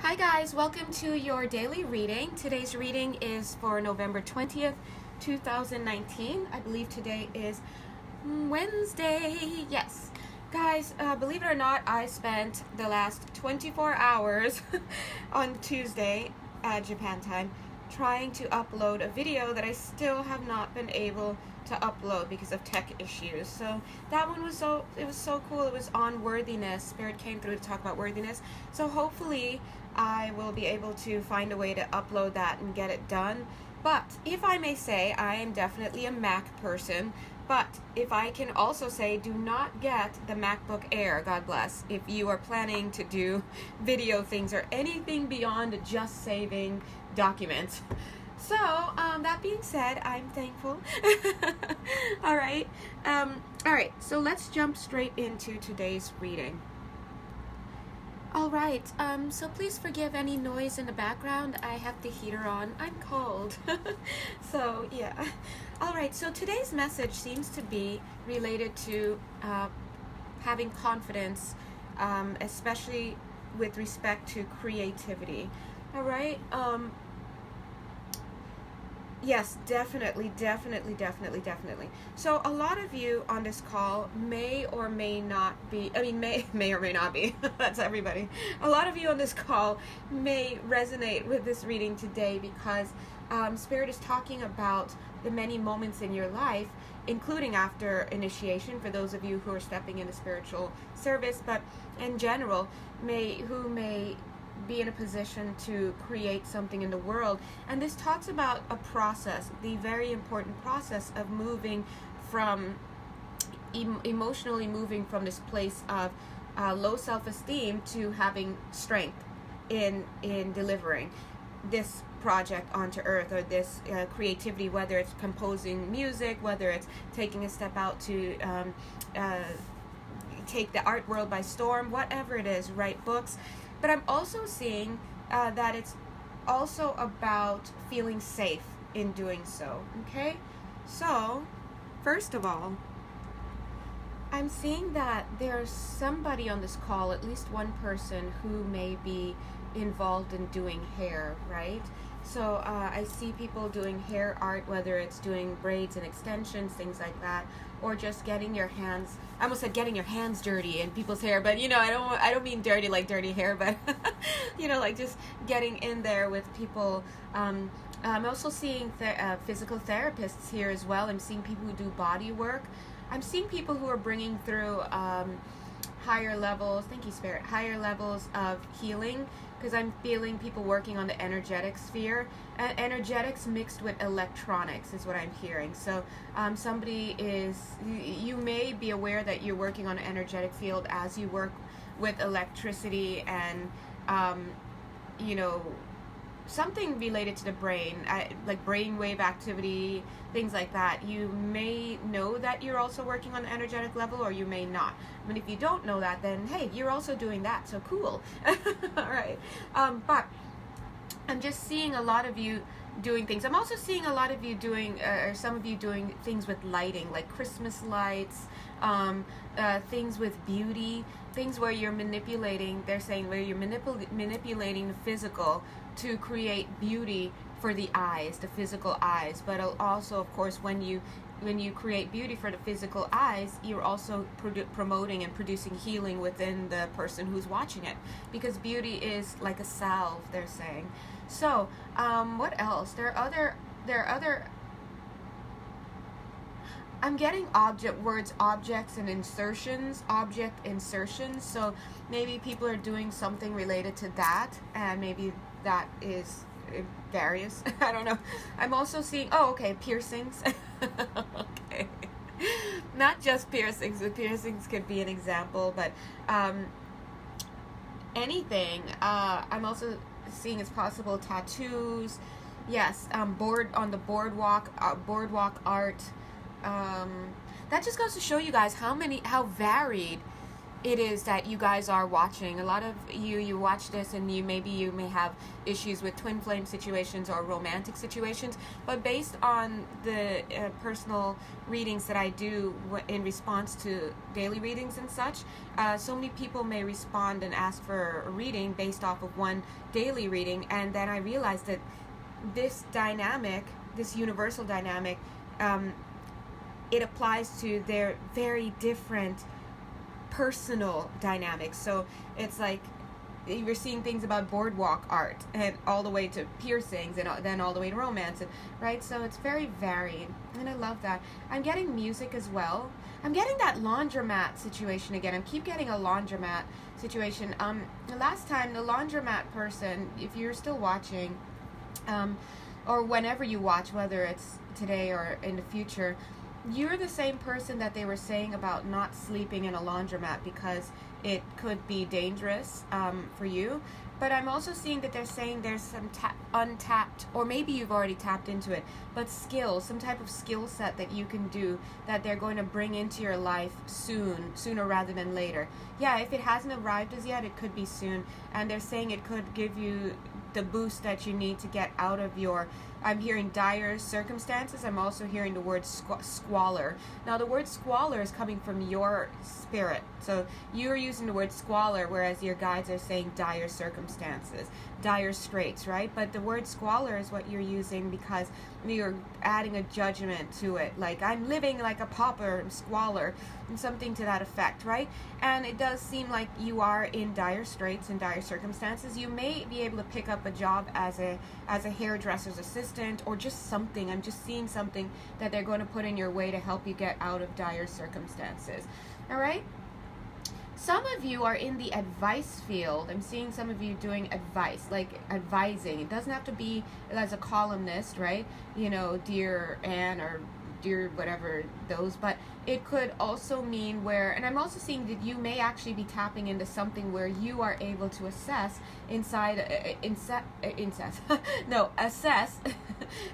Hi guys, welcome to your daily reading. Today's reading is for November 20th, 2019. I believe today is Wednesday. Yes. Guys, believe it or not, I spent the last 24 hours on Tuesday at Japan time trying to upload a video that I still have not been able to upload because of tech issues. So that one was so cool. It was on worthiness. Spirit came through to talk about worthiness. So hopefully I will be able to find a way to upload that and get it done. But if I may say, I am definitely a Mac person. But if I can also say, do not get the MacBook Air, God bless, if you are planning to do video things or anything beyond just saving documents. So, that being said, I'm thankful. All right. So let's jump straight into today's reading. All right. So please forgive any noise in the background. I have the heater on. I'm cold. So, yeah. All right. So today's message seems to be related to having confidence, especially with respect to creativity. All right. Yes, definitely. So a lot of you on this call may or may not be, may or may not be, that's everybody. A lot of you on this call may resonate with this reading today because Spirit is talking about the many moments in your life, including after initiation, for those of you who are stepping into spiritual service, but in general, who may be in a position to create something in the world. And this talks about a process, the very important process of moving from emotionally moving from this place of low self-esteem to having strength in delivering this project onto earth, or this creativity, whether it's composing music, whether it's taking a step out to take the art world by storm, whatever it is, write books. But I'm also seeing that it's also about feeling safe in doing so, okay? So, first of all, I'm seeing that there's somebody on this call, at least one person, who may be involved in doing hair, right? So I see people doing hair art, whether it's doing braids and extensions, things like that, or just getting your hands, I almost said getting your hands dirty in people's hair, but I don't mean dirty like dirty hair, but like just getting in there with people. I'm also seeing physical therapists here as well. I'm seeing people who do body work. I'm seeing people who are bringing through higher levels, thank you Spirit, higher levels of healing, because I'm feeling people working on the energetic sphere. Energetics mixed with electronics is what I'm hearing. So you may be aware that you're working on an energetic field as you work with electricity and, something related to the brain, like brainwave activity, things like that. You may know that you're also working on an energetic level, or you may not. I mean, if you don't know that, then hey, you're also doing that, so cool. All right. But I'm just seeing a lot of you doing things. I'm also seeing a lot of you doing, or some of you doing things with lighting, like Christmas lights, things with beauty, things where you're manipulating, they're saying where you're manipulating the physical to create beauty for the eyes, the physical eyes. But also, of course, when you create beauty for the physical eyes, you're also promoting and producing healing within the person who's watching it, because beauty is like a salve, they're saying. So what else? There are other I'm getting objects and insertions, object insertions. So maybe people are doing something related to that, and maybe that is various. I don't know. I'm also seeing, piercings. Okay. Not just piercings, but piercings could be an example, but anything. I'm also seeing as possible tattoos. Yes, boardwalk art. That just goes to show you guys how varied it is that you guys are watching. A lot of you watch this, and you may have issues with twin flame situations or romantic situations, but based on the personal readings that I do in response to daily readings and such, so many people may respond and ask for a reading based off of one daily reading, and then I realized that this dynamic, this universal dynamic, it applies to their very different personal dynamics. So it's like you're seeing things about boardwalk art, and all the way to piercings, and then all the way to romance, and right. So it's very varied, and I love that. I'm getting music as well. I'm getting that laundromat situation again. I keep getting a laundromat situation. The last time, the laundromat person, if you're still watching, or whenever you watch, whether it's today or in the future, you're the same person that they were saying about not sleeping in a laundromat because it could be dangerous for you. But I'm also seeing that they're saying there's some untapped, or maybe you've already tapped into it, but skills, some type of skill set that you can do that they're going to bring into your life sooner rather than later. Yeah, if it hasn't arrived as yet, it could be soon. And they're saying it could give you the boost that you need to get out of your, I'm hearing dire circumstances. I'm also hearing the word squalor. Now the word squalor is coming from your spirit. So you're using the word squalor, whereas your guides are saying dire circumstances, dire straits, right? But the word squalor is what you're using because you're adding a judgment to it. Like, I'm living like a pauper, squalor, and something to that effect, right? And it does seem like you are in dire straits and dire circumstances. You may be able to pick up a job as a hairdresser's assistant, or just something. I'm just seeing something that they're going to put in your way to help you get out of dire circumstances. All right? Some of you are in the advice field. I'm seeing some of you doing advice, like advising. It doesn't have to be as a columnist, right? You know, Dear Anne or Dear whatever those, but it could also mean where, and I'm also seeing that you may actually be tapping into something where you are able to assess assess,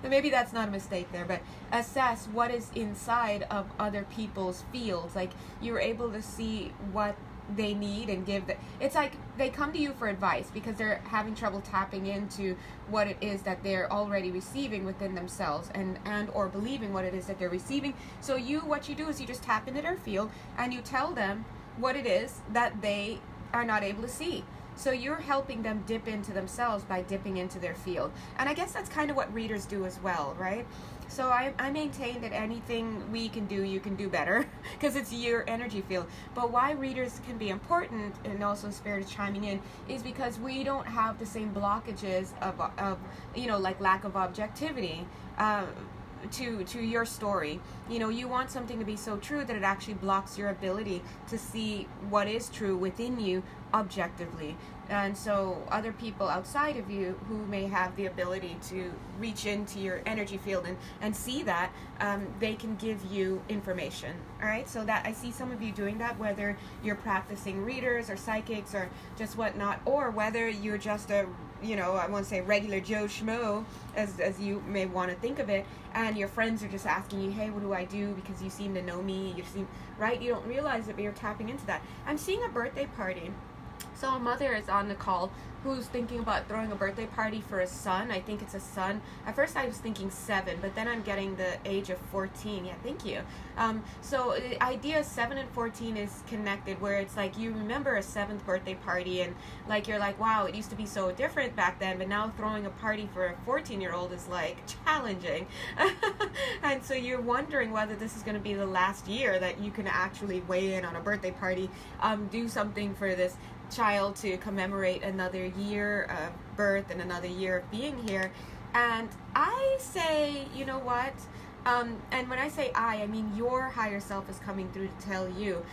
maybe that's not a mistake there, but assess what is inside of other people's fields. Like, you're able to see what they need and give it's like they come to you for advice because they're having trouble tapping into what it is that they're already receiving within themselves, and or believing what it is that they're receiving. So what you do is you just tap into their field and you tell them what it is that they are not able to see. So you're helping them dip into themselves by dipping into their field. And I guess that's kind of what readers do as well, right? So I maintain that anything we can do, you can do better, because it's your energy field. But why readers can be important, and also Spirit is chiming in, is because we don't have the same blockages of like lack of objectivity to your story. You know, you want something to be so true that it actually blocks your ability to see what is true within you objectively. And so other people outside of you who may have the ability to reach into your energy field and see that, they can give you information. All right, so that I see some of you doing that, whether you're practicing readers or psychics or just whatnot, or whether you're just a, I want to say regular Joe Schmo, as you may want to think of it, and your friends are just asking you, hey, what do I do? Because you seem to know me, right? You don't realize it, but you're tapping into that. I'm seeing a birthday party. So a mother is on the call who's thinking about throwing a birthday party for a son. I think it's a son. At first I was thinking 7, but then I'm getting the age of 14. Yeah, thank you. So the idea 7 and 14 is connected, where it's like you remember a 7th birthday party, and like you're like, wow, it used to be so different back then, but now throwing a party for a 14-year-old is like challenging. And so you're wondering whether this is going to be the last year that you can actually weigh in on a birthday party, do something for this child to commemorate another year of birth and another year of being here. And I say, you know what, and when I say I mean your higher self is coming through to tell you,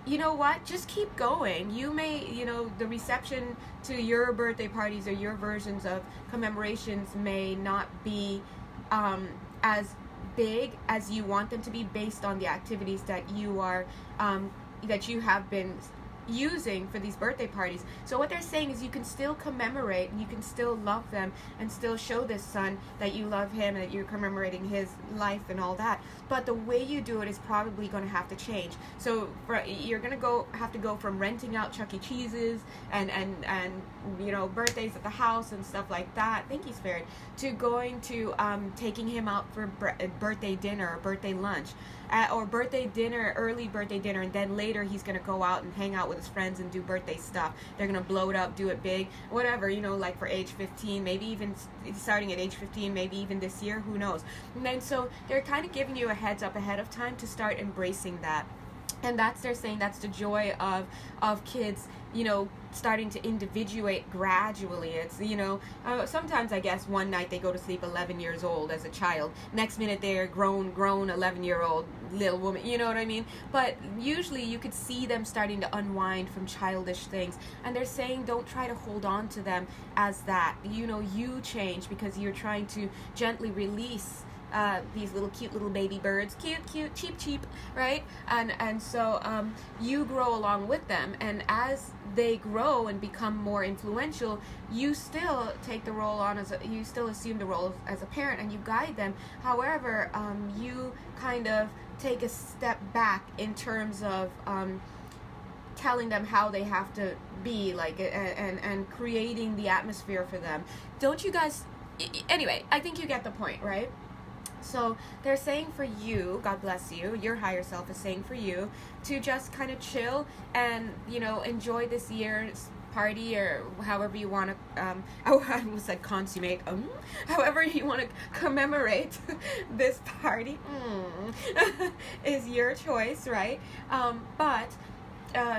you know what, just keep going. You may, the reception to your birthday parties or your versions of commemorations may not be as big as you want them to be, based on the activities that you are that you have been using for these birthday parties. So what they're saying is you can still commemorate, and you can still love them, and still show this son that you love him and that you're commemorating his life and all that. But the way you do it is probably going to have to change. So you're going to have to go from renting out Chuck E. Cheese's and you know, birthdays at the house and stuff like that. Thank you, Spirit. To going to taking him out for birthday dinner or birthday lunch. Or birthday dinner, early birthday dinner, and then later he's going to go out and hang out with his friends and do birthday stuff. They're going to blow it up, do it big, whatever, you know, like for age 15, maybe even starting at age 15, maybe even this year, who knows. And then so they're kind of giving you a heads up ahead of time to start embracing that. And they're saying that's the joy of kids, you know, starting to individuate gradually. It's, you know, sometimes I guess one night they go to sleep 11 years old as a child. Next minute they're grown 11-year-old little woman, you know what I mean? But usually you could see them starting to unwind from childish things. And they're saying don't try to hold on to them as that. You know, you change because you're trying to gently release these little cute little baby birds, cute, cheap, right? And so you grow along with them, and as they grow and become more influential, you still take the role on you still assume the role as a parent, and you guide them. However, you kind of take a step back in terms of telling them how they have to be, like, and creating the atmosphere for them. Don't you guys? Anyway, I think you get the point, right? So they're saying for you, God bless you, your higher self is saying for you to just kind of chill and, you know, enjoy this year's party, or however you want to, I almost said consummate, however you want to commemorate this party, is your choice, right? But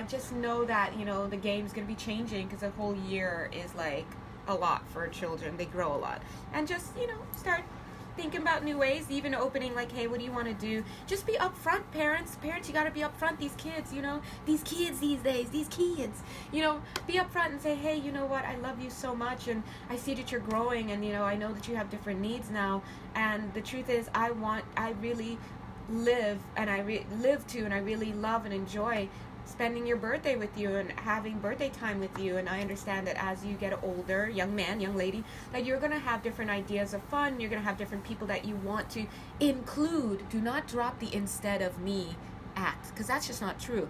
just know that, you know, the game's going to be changing because the whole year is like a lot for children. They grow a lot. And just, you know, start thinking about new ways, even opening, like, hey, what do you want to do? Just be upfront, parents. Parents, you got to be upfront. These kids, you know, these kids these days, you know, be upfront and say, hey, you know what, I love you so much, and I see that you're growing, and, you know, I know that you have different needs now, and the truth is, I really live, and I really love and enjoy spending your birthday with you and having birthday time with you. And I understand that as you get older, young man, young lady, that you're going to have different ideas of fun. You're going to have different people that you want to include. Do not drop the instead of me at, because that's just not true.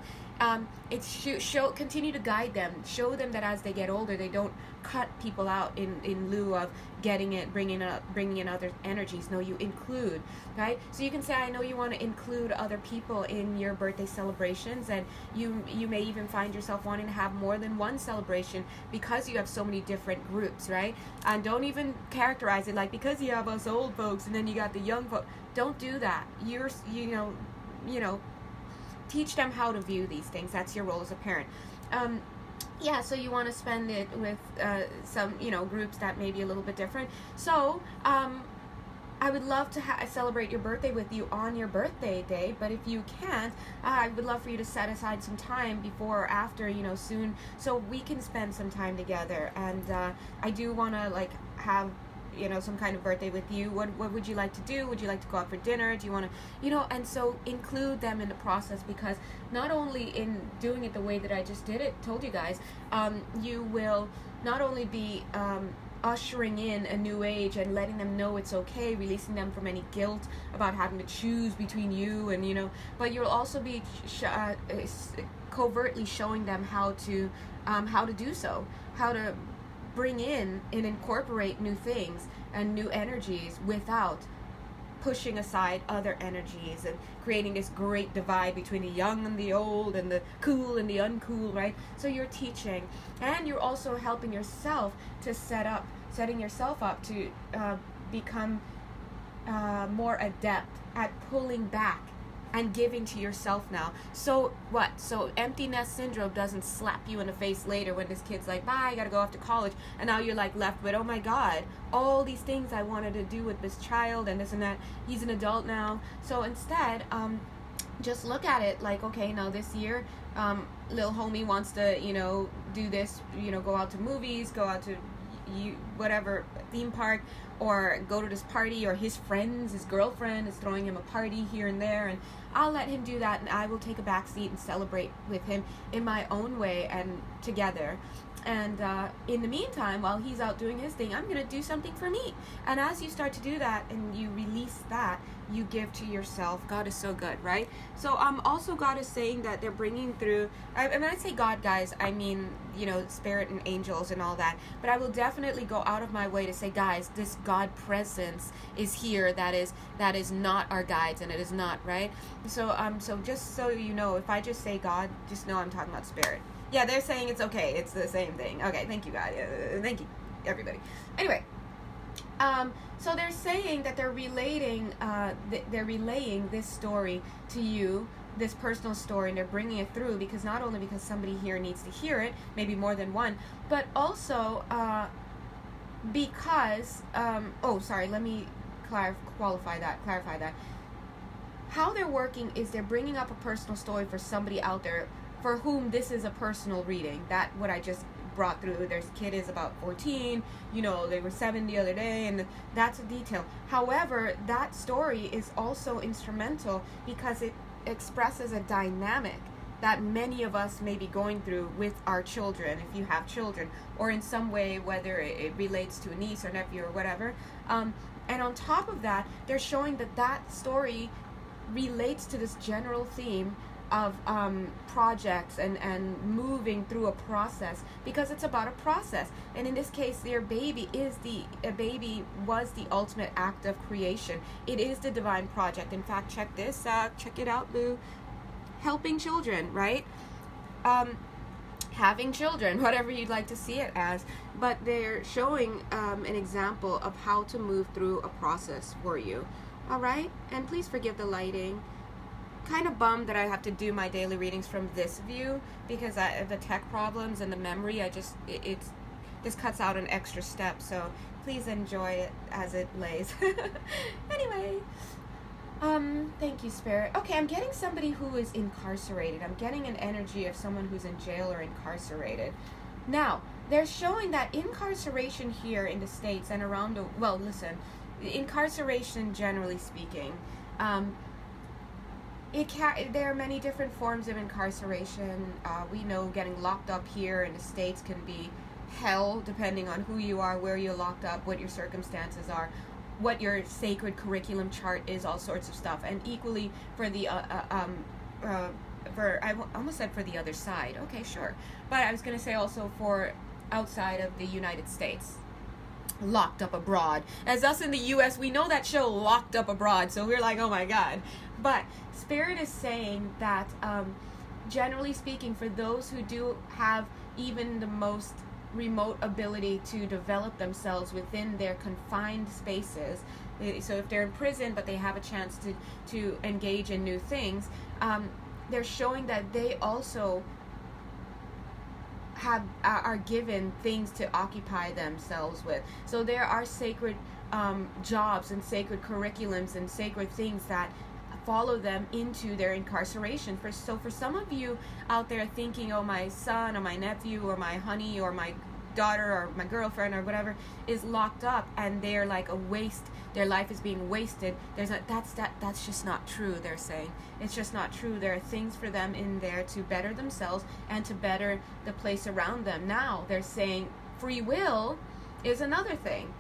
Continue to guide them. Show them that as they get older, they don't cut people out in lieu of bringing in other energies. No, you include, right? So you can say, I know you want to include other people in your birthday celebrations, and you may even find yourself wanting to have more than one celebration because you have so many different groups, right? And don't even characterize it like, because you have us old folks and then you got the young folks. Don't do that. You know, teach them how to view these things. That's your role as a parent. Yeah, so you want to spend it with some, you know, groups that may be a little bit different. So I would love to celebrate your birthday with you on your birthday day, but if you can't, I would love for you to set aside some time before or after, you know, soon, so we can spend some time together. And I do want to, like, have, you know, some kind of birthday with you. What would you like to do? Would you like to go out for dinner? Do you want to, you know, and so include them in the process, because not only in doing it the way that I just told you guys, you will not only be ushering in a new age and letting them know it's okay, releasing them from any guilt about having to choose between you and, you know, but you'll also be covertly showing them how to do so, how to bring in and incorporate new things and new energies without pushing aside other energies and creating this great divide between the young and the old and the cool and the uncool, right? So you're teaching, and you're also helping yourself to setting yourself up to become more adept at pulling back and giving to yourself now. So what? So empty nest syndrome doesn't slap you in the face later when this kid's like, bye, I gotta go off to college, and now you're like left with, oh my God, all these things I wanted to do with this child and this and that. He's an adult now. So instead, just look at it like, okay, now this year, little homie wants to, you know, do this, you know, go out to movies, go out to whatever theme park, or go to this party, or his girlfriend is throwing him a party here and there, and I'll let him do that, and I will take a back seat and celebrate with him in my own way and together. And in the meantime, while he's out doing his thing, I'm going to do something for me. And as you start to do that and you release that, you give to yourself. God is so good, right? So also God is saying that they're bringing through, when I say God, guys, I mean, spirit and angels and all that. But I will definitely go out of my way to say, guys, this God presence is here that is not our guides, and it is not, right? So just so you know, if I just say God, just know I'm talking about spirit. Yeah, they're saying it's okay. It's the same thing. Okay, thank you, God. Thank you, everybody. Anyway, so they're saying that they're relaying this story to you, this personal story, and they're bringing it through because not only because somebody here needs to hear it, maybe more than one, but also because let me clarify that. How they're working is they're bringing up a personal story for somebody out there for whom this is a personal reading. That what I just brought through. Their kid is about 14, they were 7 the other day, and that's a detail. However, that story is also instrumental because it expresses a dynamic that many of us may be going through with our children, if you have children, or in some way, whether it relates to a niece or nephew or whatever. And on top of that, they're showing that story relates to this general theme of projects and moving through a process, because it's about a process. And in this case, their baby was the ultimate act of creation. It is the divine project. In fact, check this out. Check it out, Boo. Helping children, right? Having children, whatever you'd like to see it as. But they're showing an example of how to move through a process for you. All right? And please forgive the lighting. Kind of bummed that I have to do my daily readings from this view because the tech problems and the memory, this cuts out an extra step, so please enjoy it as it lays. Anyway, thank you, Spirit. Okay, I'm getting somebody who is incarcerated. I'm getting an energy of someone who's in jail or incarcerated. Now, they're showing that incarceration here in the States and around incarceration, generally speaking, there are many different forms of incarceration. We know getting locked up here in the States can be hell, depending on who you are, where you're locked up, what your circumstances are, what your sacred curriculum chart is, all sorts of stuff. And equally for the I almost said for the other side. Okay, sure. But I was going to say also for outside of the United States. Locked Up Abroad. As us in the U.S., we know that show Locked Up Abroad, so we're like, oh my God. But Spirit is saying that, generally speaking, for those who do have even the most remote ability to develop themselves within their confined spaces, so if they're in prison but they have a chance to engage in new things, they're showing that they also are given things to occupy themselves with. So there are sacred jobs and sacred curriculums and sacred things that follow them into their incarceration. So for some of you out there thinking, oh, my son or my nephew or my honey or my daughter or my girlfriend or whatever is locked up and they're like a waste, their life is being wasted, that's just not true. They're saying it's just not true. There are things for them in there to better themselves and to better the place around them. Now they're saying free will is another thing,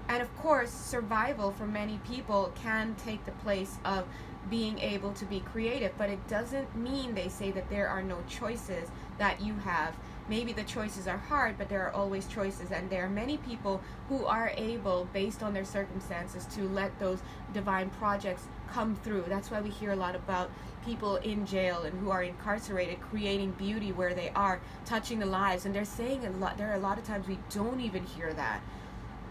and of course survival for many people can take the place of being able to be creative, but it doesn't mean, they say, that there are no choices that you have. Maybe the choices are hard, but there are always choices, and there are many people who are able, based on their circumstances, to let those divine projects come through. That's why we hear a lot about people in jail and who are incarcerated creating beauty where they are, touching the lives. And they're saying a lot, there are a lot of times we don't even hear that.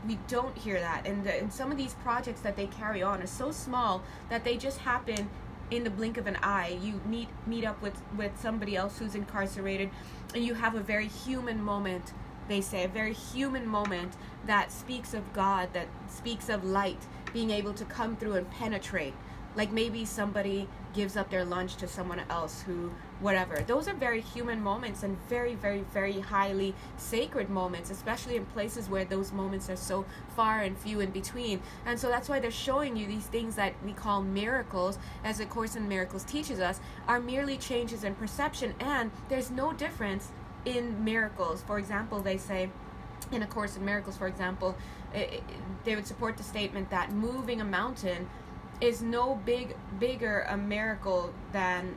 We don't hear that. And some of these projects that they carry on are so small that they just happen in the blink of an eye. You meet up with somebody else who's incarcerated, and you have a very human moment, they say, a very human moment that speaks of God, that speaks of light being able to come through and penetrate. Like maybe somebody gives up their lunch to someone else who whatever. Those are very human moments and very, very, very highly sacred moments, especially in places where those moments are so far and few in between. And so that's why they're showing you these things that we call miracles, as A Course in Miracles teaches us, are merely changes in perception, and there's no difference in miracles. For example, they say in A Course in Miracles, for example, they would support the statement that moving a mountain is no bigger of a miracle than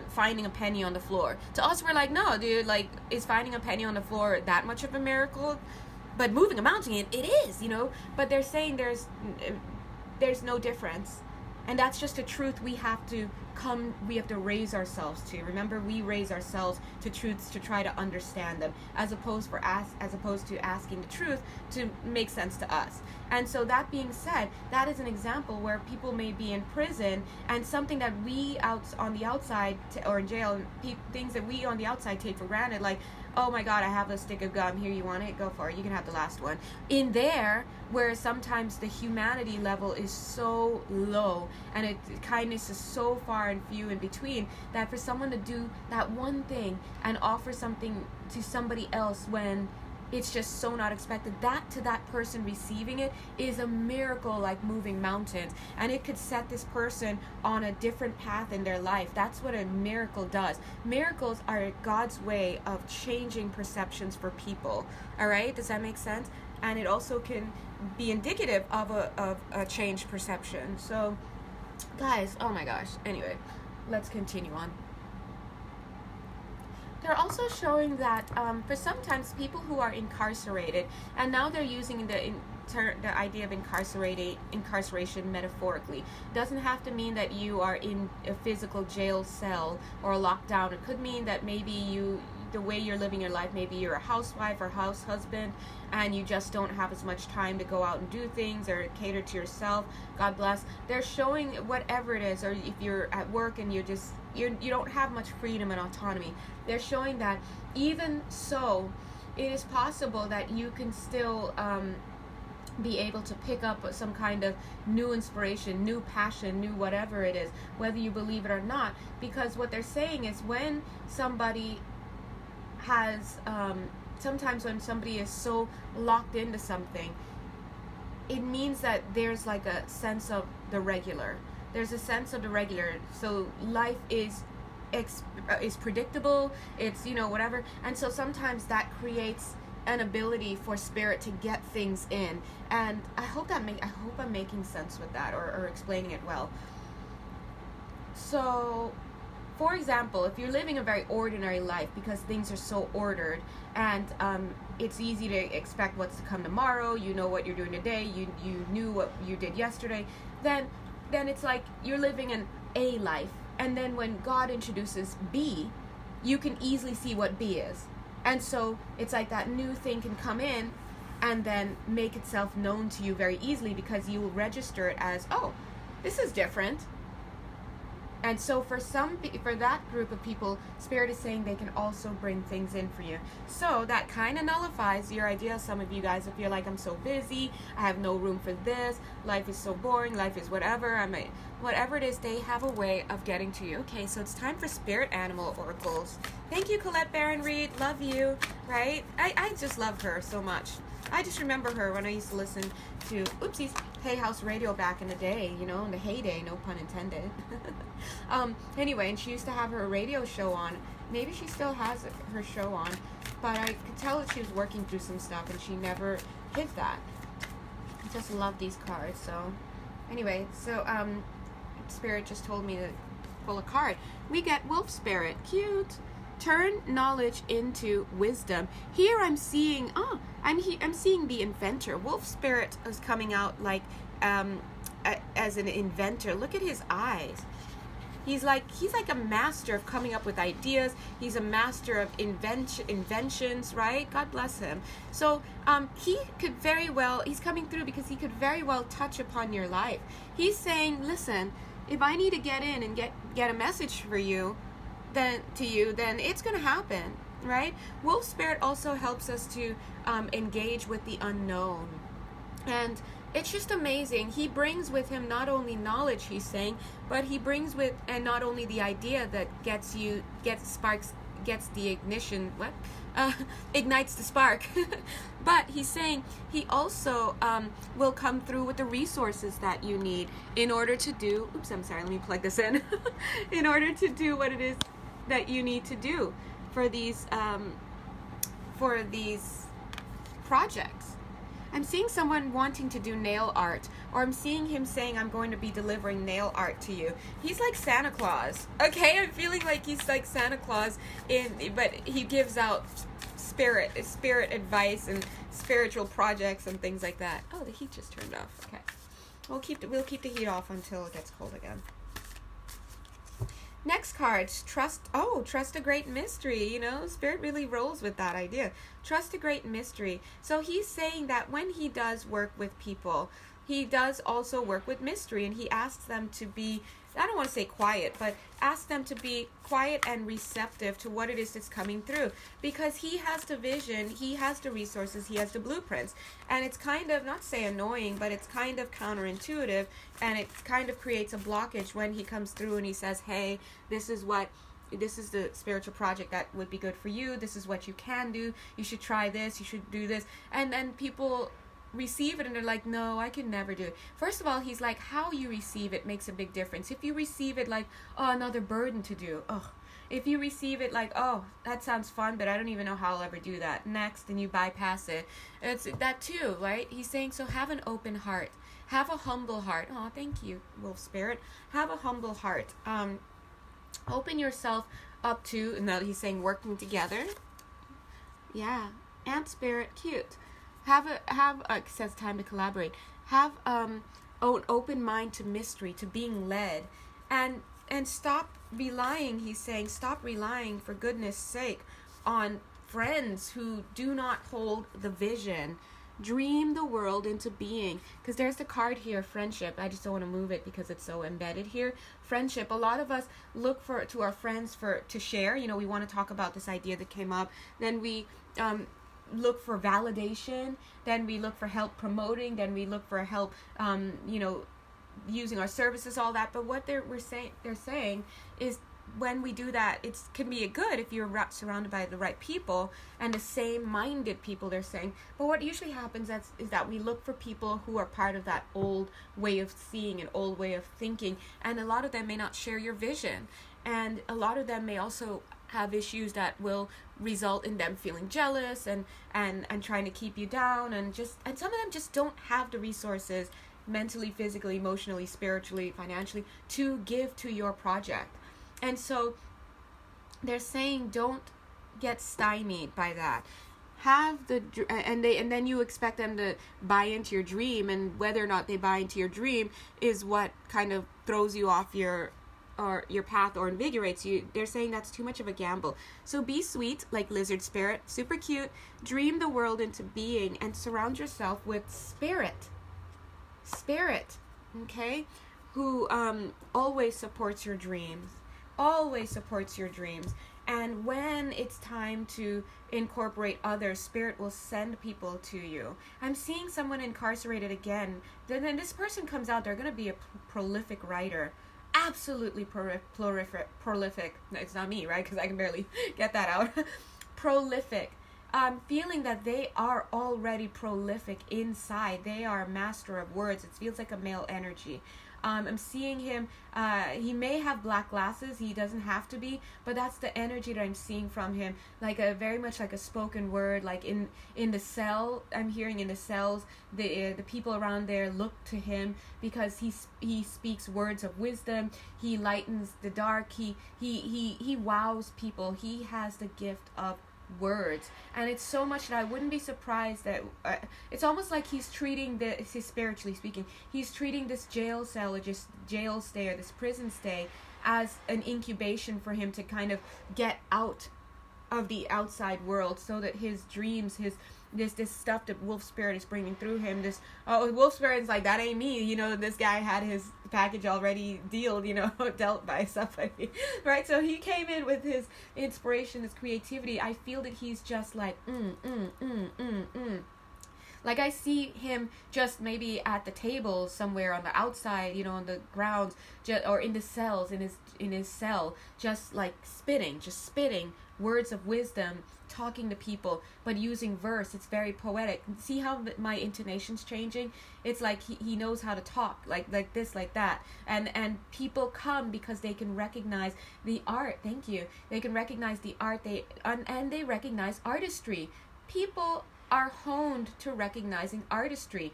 finding a penny on the floor. To us, we're like, no, dude, like, is finding a penny on the floor that much of a miracle? But moving a mountain, it is, But they're saying there's no difference. And that's just a truth we have to raise ourselves to. Remember, we raise ourselves to truths to try to understand them, as opposed to asking the truth to make sense to us. And so that being said, that is an example where people may be in prison, and something that we on the outside or in jail, things that we on the outside take for granted, like, oh my God, I have a stick of gum. Here, you want it? Go for it. You can have the last one. In there, where sometimes the humanity level is so low and kindness is so far and few in between, that for someone to do that one thing and offer something to somebody else when it's just so not expected, that to that person receiving it is a miracle, like moving mountains, and it could set this person on a different path in their life. That's what a miracle does. Miracles are God's way of changing perceptions for people. All right, does that make sense? And it also can be indicative of a changed perception. So guys, oh my gosh, anyway, let's continue on. They're also showing that for sometimes people who are incarcerated, and now they're using the idea of incarceration metaphorically. Doesn't have to mean that you are in a physical jail cell or a lockdown. It could mean that maybe the way you're living your life, maybe you're a housewife or house husband, and you just don't have as much time to go out and do things or cater to yourself. God bless. They're showing whatever it is, or if you're at work and you don't have much freedom and autonomy, they're showing that even so, it is possible that you can still be able to pick up some kind of new inspiration, new passion, new whatever it is, whether you believe it or not. Because what they're saying is, when somebody has sometimes when somebody is so locked into something, it means that there's like a sense of the regular. There's a sense of the regular. So life is predictable. It's whatever. And so sometimes that creates an ability for spirit to get things in. And I hope I'm making sense with that, or explaining it well. So, for example, if you're living a very ordinary life because things are so ordered, and it's easy to expect what's to come tomorrow, you know what you're doing today, you knew what you did yesterday, then it's like you're living an A life. And then when God introduces B, you can easily see what B is. And so it's like that new thing can come in and then make itself known to you very easily, because you will register it as, oh, this is different. And so for that group of people, Spirit is saying they can also bring things in for you. So that kind of nullifies your idea, some of you guys, if you're like, I'm so busy, I have no room for this, life is so boring, life is whatever, whatever it is, they have a way of getting to you. Okay, so it's time for Spirit Animal Oracles. Thank you, Colette Baron-Reid. Love you, right? I just love her so much. I just remember her when I used to listen to, Hay House Radio back in the day, in the heyday, no pun intended. Anyway, and she used to have her radio show on. Maybe she still has her show on, but I could tell that she was working through some stuff and she never hit that. I just love these cards. So anyway, Spirit just told me to pull a card. We get Wolf Spirit. Cute. Turn knowledge into wisdom. Here I'm seeing, I'm seeing the inventor. Wolf Spirit is coming out like as an inventor. Look at his eyes. He's like a master of coming up with ideas. He's a master of inventions, right? God bless him. So he could very well, he's coming through because he could very well touch upon your life. He's saying, listen, if I need to get in and get a message for you, then it's going to happen, right? Wolf Spirit also helps us to engage with the unknown. And it's just amazing. He brings with him not only knowledge, he's saying, but he brings with, and not only the idea that gets the ignition, ignites the spark, but he's saying he also will come through with the resources that you need in order to do, oops, I'm sorry, let me plug this in, in order to do what it is that you need to do for these projects. I'm seeing someone wanting to do nail art, or I'm seeing him saying, I'm going to be delivering nail art to you. He's like Santa Claus, okay? I'm feeling like he's like Santa Claus, but he gives out spirit advice and spiritual projects and things like that. Oh, the heat just turned off. Okay. We'll keep the heat off until it gets cold again. Next card, trust a great mystery. Spirit really rolls with that idea. Trust a great mystery. So he's saying that when he does work with people, he does also work with mystery, and he asks them to be, I don't want to say quiet, but ask them to be quiet and receptive to what it is that's coming through, because he has the vision, he has the resources, he has the blueprints, and it's kind of, not to say annoying, but it's kind of counterintuitive, and it kind of creates a blockage when he comes through and he says, hey, this is the spiritual project that would be good for you, this is what you can do, you should try this, you should do this, and then people receive it and they're like, no, I can never do it. First of all, he's like, how you receive it makes a big difference. If you receive it like, oh, another burden to do, if you receive it like, oh, that sounds fun, but I don't even know how I'll ever do that, next, and you bypass it, it's that too, right? He's saying, so have an open heart, have a humble heart. Oh, thank you, Wolf Spirit. Have a humble heart. Open yourself up to, and now he's saying working together. Yeah, Ant Spirit, cute. It says time to collaborate. Have an open mind to mystery, to being led, and stop relying. He's saying, stop relying, for goodness sake, on friends who do not hold the vision. Dream the world into being, because there's the card here, friendship. I just don't want to move it because it's so embedded here. Friendship. A lot of us look to our friends to share. We want to talk about this idea that came up. Then we look for validation, then we look for help promoting, then we look for help using our services, all that. But what they're saying is, when we do that, it can be good if you're surrounded by the right people and the same minded people, they're saying. But what usually happens is that we look for people who are part of that old way of seeing, an old way of thinking, and a lot of them may not share your vision, and a lot of them may also have issues that will result in them feeling jealous and trying to keep you down, and some of them just don't have the resources mentally, physically, emotionally, spiritually, financially to give to your project. And so they're saying, don't get stymied by that. And then you expect them to buy into your dream, and whether or not they buy into your dream is what kind of throws you off your path or invigorates you. They're saying that's too much of a gamble. So be sweet, like Lizard Spirit, super cute, dream the world into being, and surround yourself with spirit, okay, who always supports your dreams, and when it's time to incorporate others, Spirit will send people to you. I'm seeing someone incarcerated again. Then this person comes out, they're going to be a prolific writer. Absolutely prolific. No, it's not me, right? Because I can barely get that out. Prolific. Feeling that they are already prolific inside. They are a master of words. It feels like a male energy. I'm seeing him, he may have black glasses, he doesn't have to be, but that's the energy that I'm seeing from him, like very much like a spoken word, like in the cell, I'm hearing in the cells, the people around there look to him because he speaks words of wisdom, he lightens the dark, he wows people, he has the gift of words, and it's so much that I wouldn't be surprised that it's almost like he's treating spiritually speaking, he's treating this jail cell or just jail stay or this prison stay as an incubation for him to kind of get out of the outside world, so that his dreams, this stuff that Wolf Spirit is bringing through him, Wolf Spirit's like, that ain't me, this guy had his package already dealt by somebody, right? So he came in with his inspiration, his creativity. I feel that he's just like, Like I see him just maybe at the table somewhere on the outside, on the grounds, or in the cells, in his cell, just like spitting words of wisdom, talking to people, but using verse. It's very poetic. See how my intonation's changing? It's like he knows how to talk, like this, like that. And people come because they can recognize the art. Thank you. They can recognize the art, and they recognize artistry. People are honed to recognizing artistry.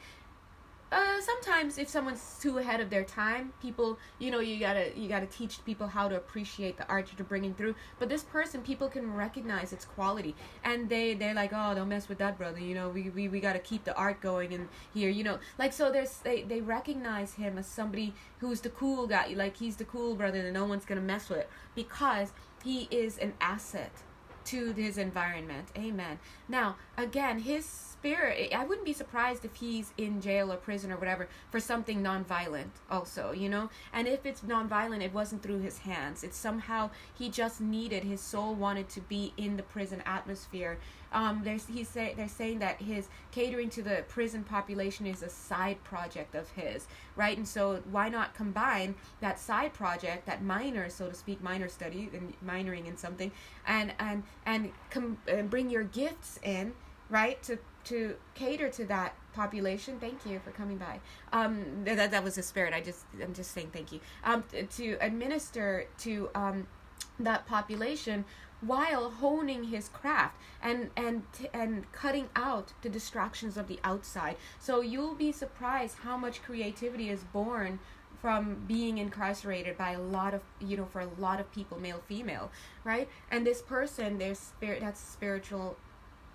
Sometimes if someone's too ahead of their time, people, you gotta teach people how to appreciate the art you're bringing through. But this person, people can recognize its quality, and they're like, oh, don't mess with that, brother. We gotta keep the art going in here. So they recognize him as somebody who's the cool guy, like he's the cool brother that no one's gonna mess with, because he is an asset to his environment. Amen. Now, again, his spirit, I wouldn't be surprised if he's in jail or prison or whatever for something non-violent also, and if it's non-violent, it wasn't through his hands. It's somehow he just needed, his soul wanted to be in the prison atmosphere. They're saying that his catering to the prison population is a side project of his, right? And so why not combine that side project, that minor, so to speak, minor study and minoring in something, and bring your gifts in, right, to cater to that population. Thank you for coming by. That was a spirit. I'm just saying thank you. To administer to that population while honing his craft and cutting out the distractions of the outside. So you'll be surprised how much creativity is born from being incarcerated by a lot of, for a lot of people, male, female, right? And this person, their spirit, that's spiritual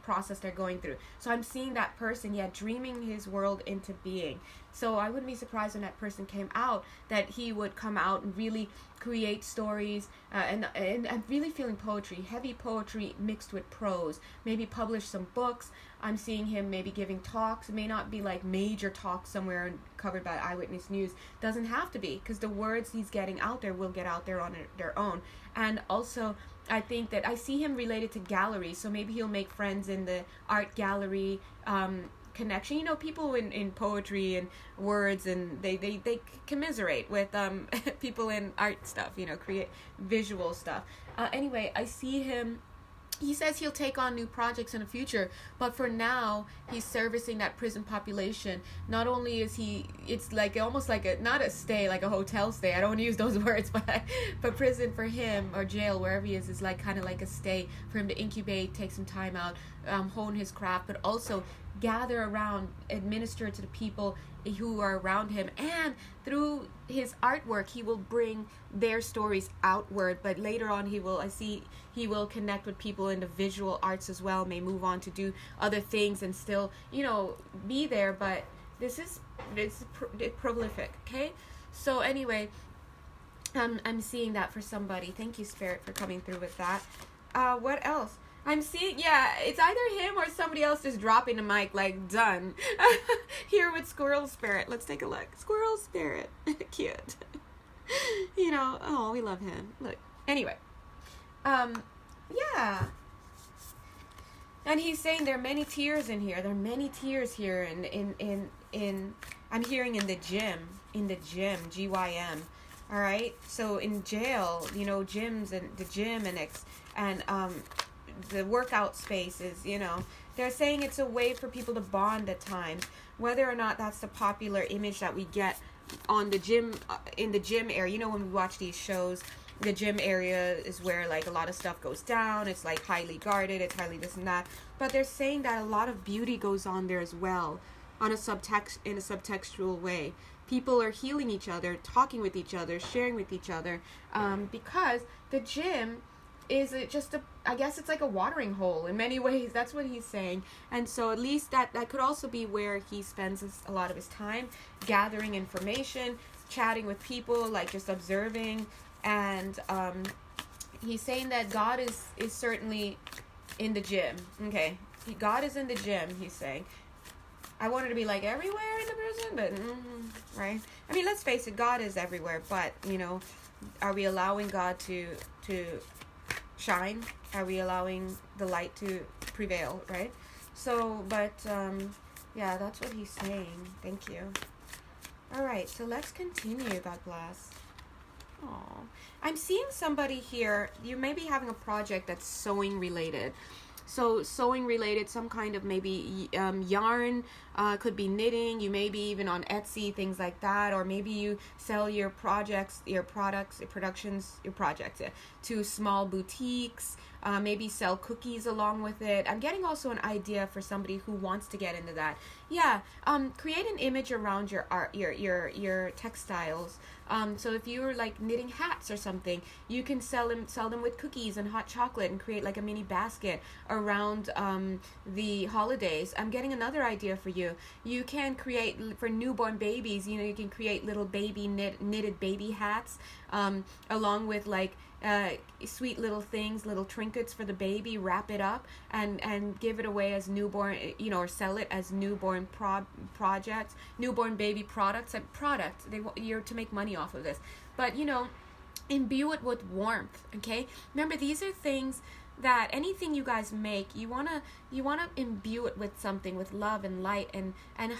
process they're going through. So I'm seeing that person, dreaming his world into being. So I wouldn't be surprised when that person came out, that he would come out and really create stories, and I'm really feeling poetry, heavy poetry mixed with prose, maybe publish some books. I'm seeing him maybe giving talks. It may not be like major talks somewhere covered by Eyewitness News. Doesn't have to be, because the words he's getting out there will get out there on their own. And also, I think that I see him related to galleries, so maybe he'll make friends in the art gallery connection. People in poetry and words, and they commiserate with people in art stuff, create visual stuff. Anyway, I see him. He says he'll take on new projects in the future, but for now, he's servicing that prison population. Not only is it's like almost like not a stay, like a hotel stay. I don't want to use those words, but prison for him, or jail, wherever he is like kind of like a stay for him to incubate, take some time out, hone his craft, but also gather around, administer to the people who are around him, and through his artwork he will bring their stories outward. But later on he will connect with people in the visual arts as well, may move on to do other things and still be there. But it's prolific. Okay, so anyway, I'm seeing that for somebody. Thank you, Spirit, for coming through with that. What else? I'm seeing, it's either him or somebody else just dropping the mic, like, done. Here with Squirrel Spirit. Let's take a look. Squirrel Spirit. Cute. Oh, we love him. Look. Anyway. And he's saying there are many tears in here. There are many tears here in I'm hearing in the gym, GYM. All right? So in jail, gyms and the gym and the workout spaces, they're saying it's a way for people to bond at times. Whether or not that's the popular image that we get on the gym, in the gym area, when we watch these shows, the gym area is where like a lot of stuff goes down. It's like highly guarded, it's highly this and that. But they're saying that a lot of beauty goes on there as well, in a subtextual way. People are healing each other, talking with each other, sharing with each other, because the gym is I guess it's like a watering hole in many ways. That's what he's saying. And so at least that could also be where he spends a lot of his time, gathering information, chatting with people, like just observing. And he's saying that God is certainly in the gym. Okay, God is in the gym, he's saying. I wanted to be like everywhere in the prison, but right? I mean, let's face it, God is everywhere, but are we allowing God to shine? Are we allowing the light to prevail, right? So, but Yeah, that's what he's saying. Thank you. All right, so let's continue. God bless. Oh, I'm seeing somebody here. You may be having a project that's sewing related. So sewing related, some kind of maybe yarn, could be knitting. You may be even on Etsy, things like that. Or maybe you sell your projects, your products, your productions, your projects to small boutiques. Maybe sell cookies along with it. I'm getting also an idea for somebody who wants to get into that. Yeah, create an image around your art, your textiles. So if you're like knitting hats or something, you can sell them with cookies and hot chocolate and create like a mini basket around the holidays. I'm getting another idea for you. You can create for newborn babies. You know, you can create little baby knitted baby hats, along with like sweet little things, little trinkets for the baby. Wrap it up and give it away as newborn, you know, or sell it as newborn projects, newborn baby products. And product, you're to make money off of this, but you know, imbue it with warmth. Okay, remember, these are things that anything you guys make, you wanna imbue it with something, with love and light, and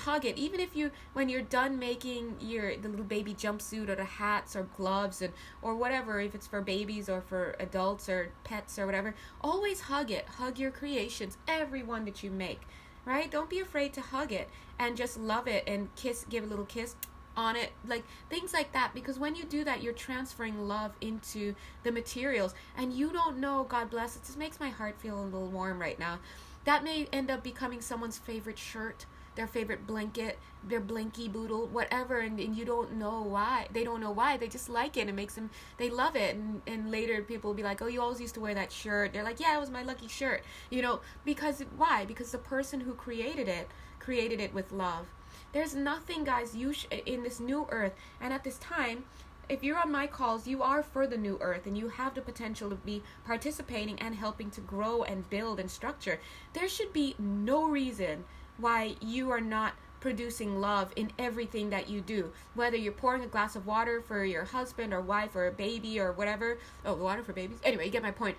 hug it. Even if when you're done making the little baby jumpsuit or the hats or gloves or whatever, if it's for babies or for adults or pets or whatever, always hug it. Hug your creations, every one that you make, right? Don't be afraid to hug it and just love it and give a little kiss on it, like things like that, because when you do that, you're transferring love into the materials, and you don't know, God bless, it just makes my heart feel a little warm right now. That may end up becoming someone's favorite shirt, their favorite blanket, their blankie boodle, whatever, and you don't know why. They don't know why. They just like it. It makes them, they love it. And later people will be like, oh, you always used to wear that shirt. They're like, yeah, it was my lucky shirt. You know, because why? Because the person who created it with love. There's nothing, guys, in this new earth, and at this time, if you're on my calls, you are for the new earth, and you have the potential to be participating and helping to grow and build and structure. There should be no reason why you are not producing love in everything that you do, whether you're pouring a glass of water for your husband or wife or a baby or whatever. Oh, water for babies. Anyway, you get my point.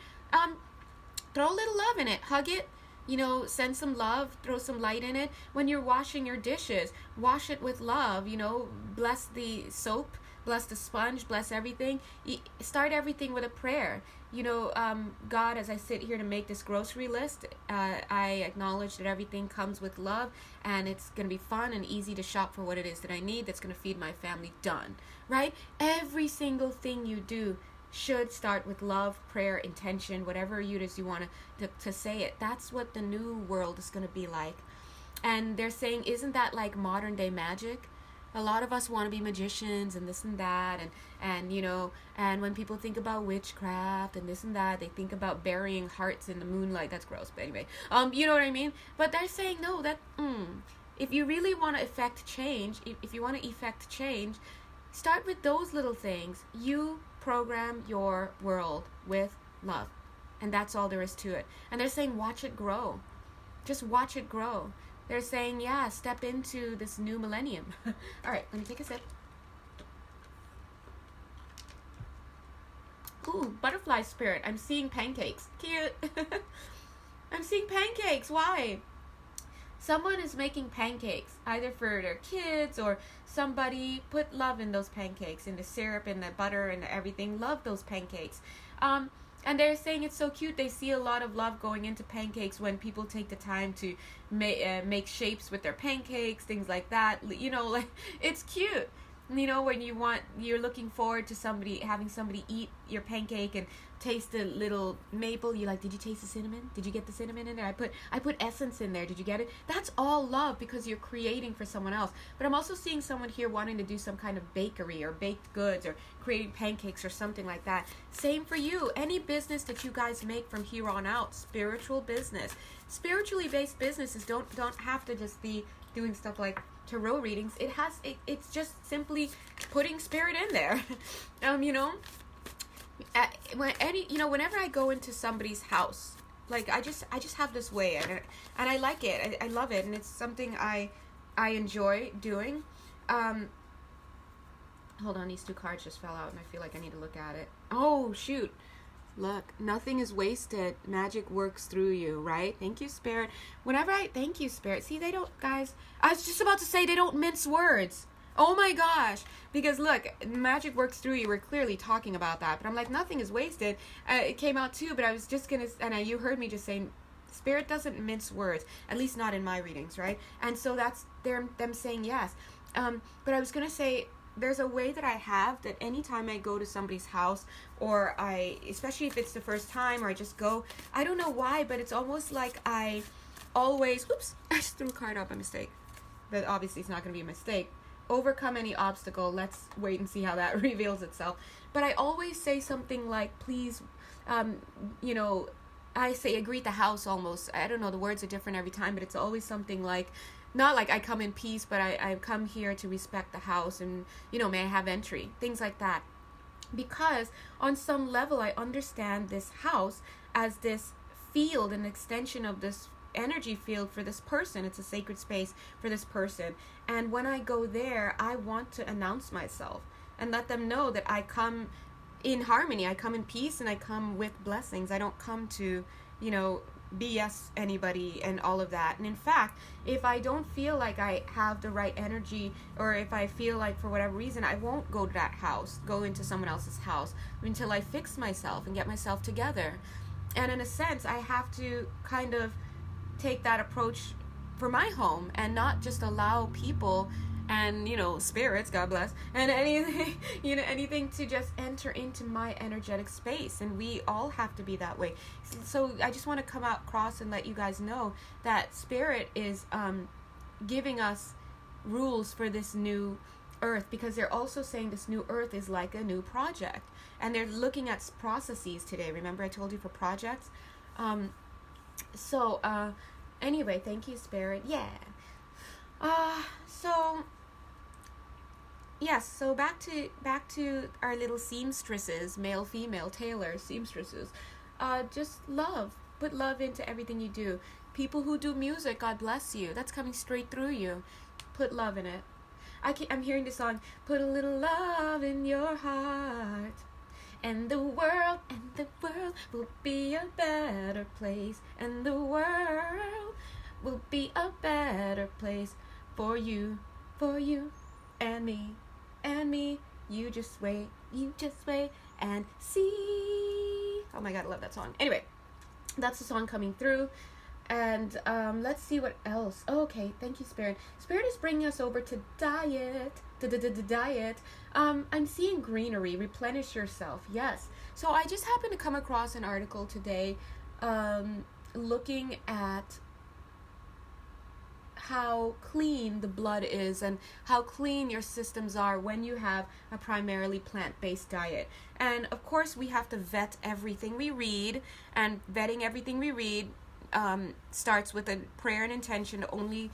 Throw a little love in it. Hug it. You know, send some love, throw some light in it. When you're washing your dishes, wash it with love. You know, bless the soap, bless the sponge, bless everything. Start everything with a prayer. You know, God, as I sit here to make this grocery list, I acknowledge that everything comes with love, and it's going to be fun and easy to shop for what it is that I need that's going to feed my family. Done. Right? Every single thing you do should start with love, prayer, intention, whatever it is you want to say it. That's what the new world is going to be like. And they're saying, isn't that like modern day magic? A lot of us want to be magicians and this and that, and you know, and when people think about witchcraft and this and that, they think about burying hearts in the moonlight. That's gross, but anyway, you know what I mean? But they're saying, no, that if you really want to effect change, if you want to effect change, start with those little things. You program your world with love, and that's all there is to it. And they're saying, watch it grow. Just watch it grow. They're saying, yeah, step into this new millennium. All right, let me take a sip. Ooh, butterfly spirit. I'm seeing pancakes. Cute. I'm seeing pancakes. Why? Someone is making pancakes, either for their kids or somebody. Put love in those pancakes, in the syrup and the butter and everything. Love those pancakes. And they're saying it's so cute. They see a lot of love going into pancakes when people take the time to make shapes with their pancakes, things like that. You know, like, it's cute. You know, when you're looking forward to having somebody eat your pancake and taste the little maple. You're like, did you taste the cinnamon? Did you get the cinnamon in there? I put essence in there. Did you get it? That's all love, because you're creating for someone else. But I'm also seeing someone here wanting to do some kind of bakery or baked goods or creating pancakes or something like that. Same for you. Any business that you guys make from here on out, spiritual business. Spiritually based businesses don't have to just be doing stuff like tarot readings. It's just simply putting spirit in there. You know, whenever I go into somebody's house, like I just have this way, and I like it. I love it, and it's something I enjoy doing. Hold on, these two cards just fell out, and I feel like I need to look at it. Oh shoot, Look, nothing is wasted. Magic works through you, right? Thank you, Spirit. Thank you, Spirit. See, they don't, guys, I was just about to say they don't mince words. Oh my gosh. Because look, magic works through you. We're clearly talking about that. But I'm like, nothing is wasted. It came out too, but I was just going to, and you heard me just saying, Spirit doesn't mince words, at least not in my readings, right? And so that's them saying yes. But I was going to say, there's a way that I have that anytime I go to somebody's house, or especially if it's the first time, or I just go, I don't know why, but it's almost like I always, whoops, I just threw a card out by mistake. But obviously it's not going to be a mistake. Overcome any obstacle. Let's wait and see how that reveals itself. But I always say something like, please, I say greet the house almost. I don't know, the words are different every time, but it's always something like, not like I come in peace, but I come here to respect the house and, may I have entry? Things like that. Because on some level, I understand this house as this field, an extension of this energy field for this person. It's a sacred space for this person. And when I go there, I want to announce myself and let them know that I come in harmony. I come in peace and I come with blessings. I don't come to, BS anybody and all of that. And in fact, if I don't feel like I have the right energy, or if I feel like for whatever reason I won't go to that house, go into someone else's house until I fix myself and get myself together. And in a sense, I have to kind of take that approach for my home and not just allow people and spirits, God bless, and anything to just enter into my energetic space. And we all have to be that way. So I just want to come across and let you guys know that Spirit is giving us rules for this new earth, because they're also saying this new earth is like a new project, and they're looking at processes today. Remember I told you for projects? Anyway, thank you, Spirit. So back to our little seamstresses, male, female, tailors, seamstresses. Just love. Put love into everything you do. People who do music, God bless you. That's coming straight through you. Put love in it. I'm hearing the song, put a little love in your heart, and the world will be a better place, and the world will be a better place for you and me. You just wait and see. Oh my God, I love that song. Anyway, that's the song coming through. And let's see what else. Oh, okay, thank you, Spirit. Spirit is bringing us over to diet. Diet. I'm seeing greenery. Replenish yourself. Yes. So I just happened to come across an article today looking at how clean the blood is and how clean your systems are when you have a primarily plant-based diet. And of course we have to vet everything we read, and vetting everything we read starts with a prayer and intention to only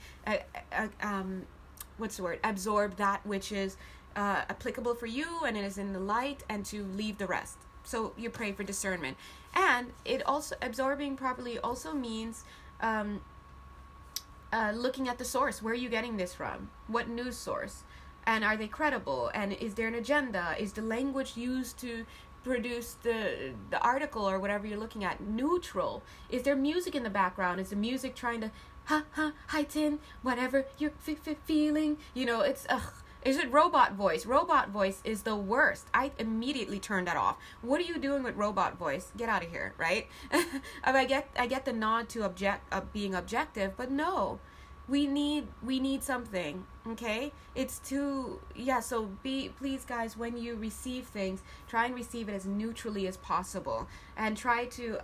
absorb that which is applicable for you and it is in the light, and to leave the rest. So you pray for discernment. And it also, absorbing properly also means looking at the source. Where are you getting this from? What news source? And are they credible? And is there an agenda? Is the language used to produce the article or whatever you're looking at neutral? Is there music in the background? Is the music trying to heighten whatever you're feeling? It's is it robot voice? Robot voice is the worst. I immediately turned that off. What are you doing with robot voice? Get out of here, right? I get the nod to being objective, but no. We need something, okay? It's too, so please guys, when you receive things, try and receive it as neutrally as possible, and try to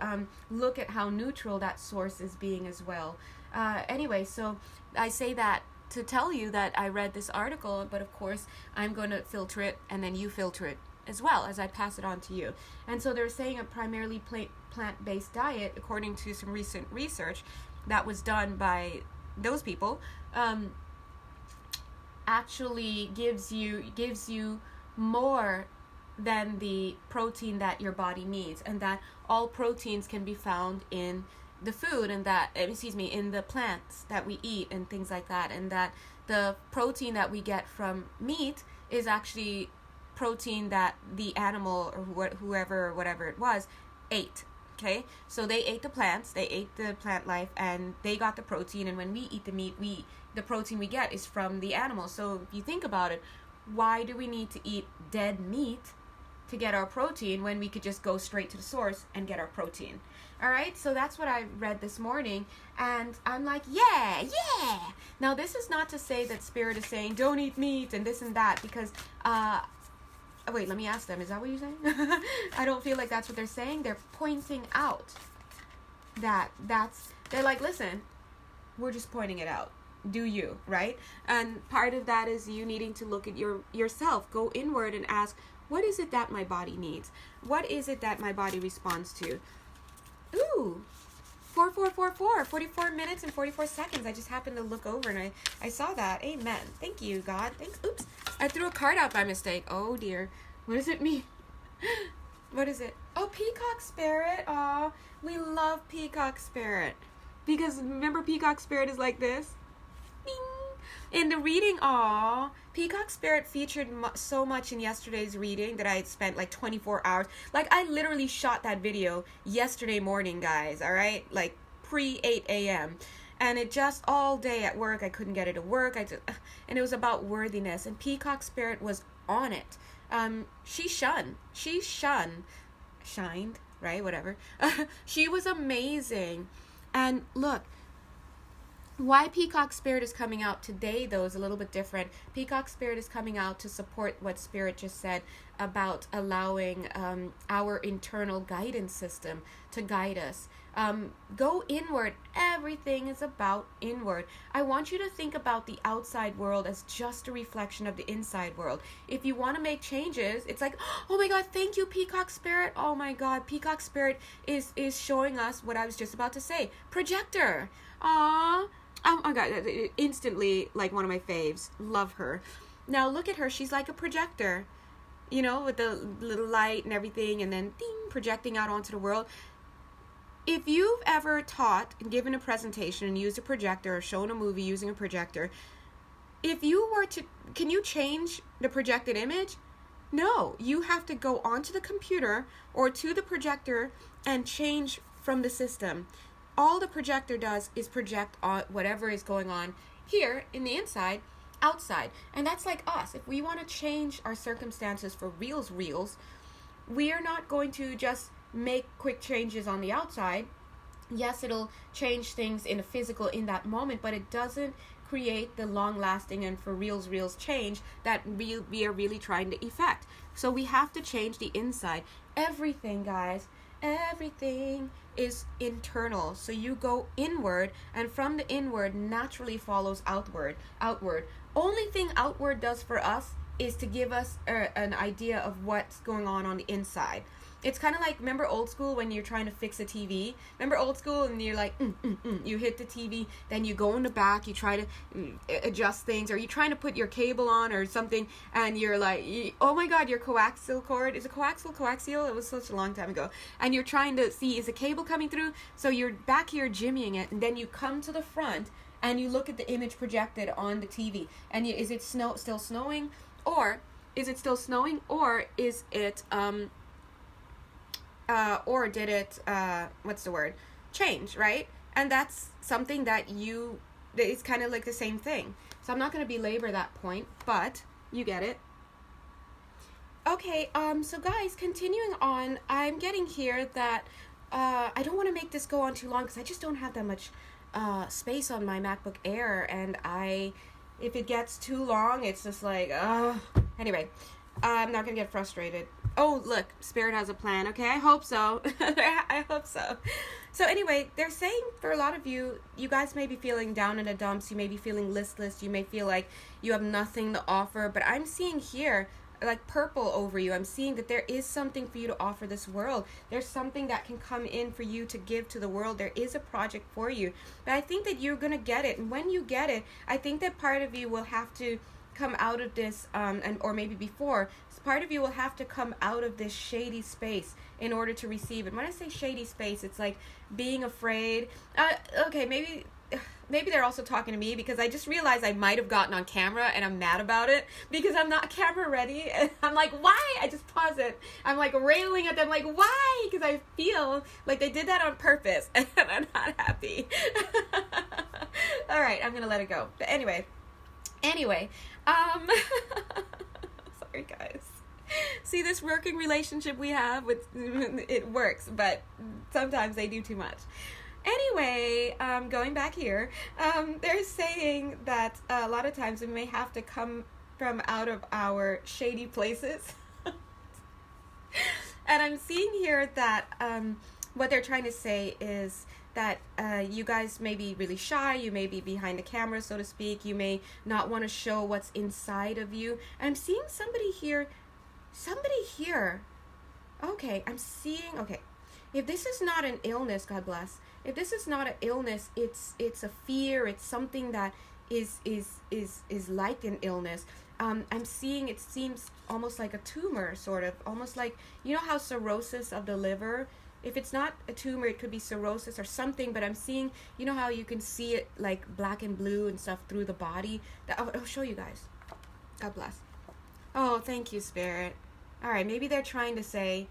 look at how neutral that source is being as well. Anyway, so I say that to tell you that I read this article, but of course I'm going to filter it, and then you filter it as well as I pass it on to you. And so they're saying a primarily plant-based diet, according to some recent research that was done by those people, actually gives you more than the protein that your body needs, and that all proteins can be found in the food, and that in the plants that we eat and things like that, and that the protein that we get from meat is actually protein that the animal or whoever or whatever it was ate. Okay, so they ate the plants, they ate the plant life, and they got the protein. And when we eat the meat, the protein we get is from the animals. So if you think about it, why do we need to eat dead meat to get our protein when we could just go straight to the source and get our protein? All right, so that's what I read this morning, and I'm like, yeah. Now, this is not to say that Spirit is saying don't eat meat and this and that, because wait, let me ask them. Is that what you're saying? I don't feel like that's what they're saying. They're pointing out they're like, listen, we're just pointing it out. Do you, right? And part of that is you needing to look at yourself, go inward and ask, what is it that my body needs? What is it that my body responds to? Ooh, 44 minutes and 44 seconds. I just happened to look over and I saw that. Amen. Thank you, God. Thanks. Oops. I threw a card out by mistake. Oh, dear. What does it mean? What is it? Oh, Peacock Spirit. Aw, we love Peacock Spirit. Because remember, Peacock Spirit is like this. Bing. In the reading, Peacock Spirit featured so much in yesterday's reading that I had spent like 24 hours. Like, I literally shot that video yesterday morning, guys, all right? Like, pre-8 a.m. And it just all day at work, I couldn't get it to work. And it was about worthiness. And Peacock Spirit was on it. She shined, right? Whatever. She was amazing. And look, why Peacock Spirit is coming out today, though, is a little bit different. Peacock Spirit is coming out to support what Spirit just said about allowing our internal guidance system to guide us. Go inward. Everything is about inward. I want you to think about the outside world as just a reflection of the inside world. If you want to make changes, it's like, oh my God, thank you, Peacock Spirit. Oh my God, Peacock Spirit is showing us what I was just about to say. Projector. Aww. Oh my God, instantly like one of my faves. Love her. Now look at her. She's like a projector, you know, with the little light and everything, and then ding, projecting out onto the world. If you've ever taught and given a presentation and used a projector or shown a movie using a projector, if you were to, can you change the projected image? No, you have to go onto the computer or to the projector and change from the system. All the projector does is project on whatever is going on here in the inside, outside. And that's like us. If we want to change our circumstances for reals, we are not going to just make quick changes on the outside. Yes, it'll change things in a physical in that moment, but it doesn't create the long-lasting and for reals change that we are really trying to effect. So we have to change the inside. Everything, guys, everything is internal. So you go inward, and from the inward naturally follows outward. Only thing outward does for us is to give us an idea of what's going on the inside. It's kind of like, remember old school when you're trying to fix a TV? Remember old school and you're like, you hit the TV, then you go in the back, you try to adjust things, or you're trying to put your cable on or something, and you're like, oh my God, your coaxial cord, is it coaxial? It was such a long time ago. And you're trying to see, is a cable coming through? So you're back here jimmying it, and then you come to the front, and you look at the image projected on the TV, and is it still snowing? Or is it still snowing? Or is it, or did it, change, right? And that's something that it's kind of like the same thing. So I'm not going to belabor that point, but you get it. Okay, so guys, continuing on, I'm getting here that, I don't want to make this go on too long because I just don't have that much, space on my MacBook Air, and if it gets too long, it's just like, anyway, I'm not going to get frustrated. Oh, look, Spirit has a plan. Okay, I hope so. I hope so. So anyway, they're saying for a lot of you guys may be feeling down in the dumps. You may be feeling listless. You may feel like you have nothing to offer. But I'm seeing here, like purple over you. I'm seeing that there is something for you to offer this world. There's something that can come in for you to give to the world. There is a project for you. But I think that you're going to get it. And when you get it, I think that part of you will have to come out of this, or maybe before, part of you will have to come out of this shady space in order to receive it. When I say shady space, it's like being afraid. Okay, maybe maybe they're also talking to me, because I just realized I might have gotten on camera and I'm mad about it because I'm not camera ready. And I'm like, why? I just pause it. I'm like railing at them like, why? Because I feel like they did that on purpose and I'm not happy. All right, I'm going to let it go. But anyway, sorry guys. See, this working relationship we have, it works, but sometimes they do too much. Anyway, going back here, they're saying that a lot of times we may have to come from out of our shady places. And I'm seeing here that what they're trying to say is that you guys may be really shy, you may be behind the camera, so to speak, you may not want to show what's inside of you. And I'm seeing somebody here. Okay, I'm seeing, okay, if this is not an illness, God bless, if this is not an illness, it's a fear, it's something that is like an illness. I'm seeing, it seems almost like a tumor, sort of, almost like, you know how cirrhosis of the liver, if it's not a tumor, it could be cirrhosis or something, but I'm seeing, you know how you can see it like black and blue and stuff through the body. I'll show you guys. God bless. Oh, thank you, Spirit. All right, maybe they're trying to say,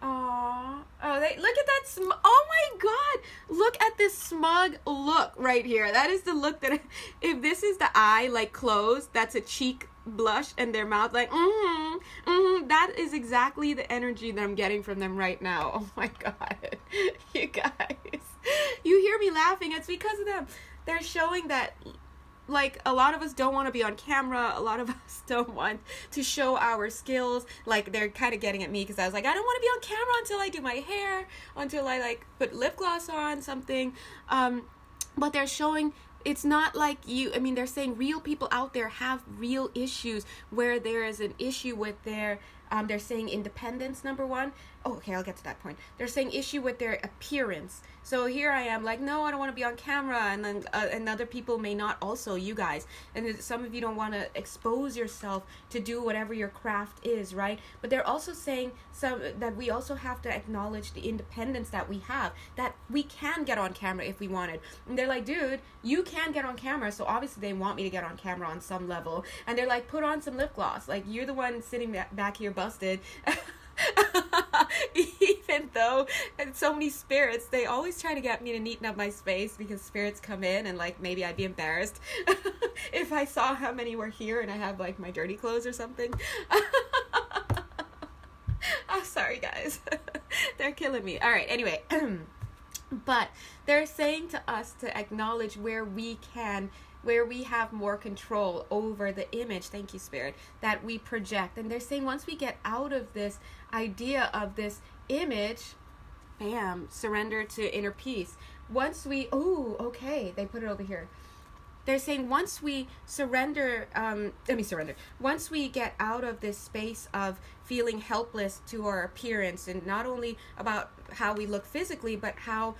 oh, look at that, oh my God, look at this smug look right here. That is the look that, if this is the eye, like closed, that's a cheek blush, and their mouth like, that is exactly the energy that I'm getting from them right now. Oh my God, you guys, you hear me laughing, it's because of them. They're showing that, like, a lot of us don't want to be on camera. A lot of us don't want to show our skills. Like, they're kind of getting at me because I was like, I don't want to be on camera until I do my hair, until I, like, put lip gloss on, something. But they're showing, it's not like you, I mean, they're saying real people out there have real issues where there is an issue with their, they're saying independence, number one. Oh, okay, I'll get to that point. They're saying issue with their appearance. So here I am like, no, I don't want to be on camera. And then and other people may not also, you guys. And some of you don't want to expose yourself to do whatever your craft is, right? But they're also saying that we also have to acknowledge the independence that we have, that we can get on camera if we wanted. And they're like, dude, you can get on camera. So obviously they want me to get on camera on some level. And they're like, put on some lip gloss. Like, you're the one sitting back here busted. Even though so many spirits, they always try to get me to neaten up my space because spirits come in and like maybe I'd be embarrassed if I saw how many were here and I have like my dirty clothes or something. Oh, sorry guys. They're killing me. All right, anyway. But they're saying to us to acknowledge where we have more control over the image, thank you, Spirit, that we project. And they're saying once we get out of this idea of this image, bam, surrender to inner peace. Once we, okay, they put it over here. They're saying once we surrender, once we get out of this space of feeling helpless to our appearance, and not only about how we look physically, but how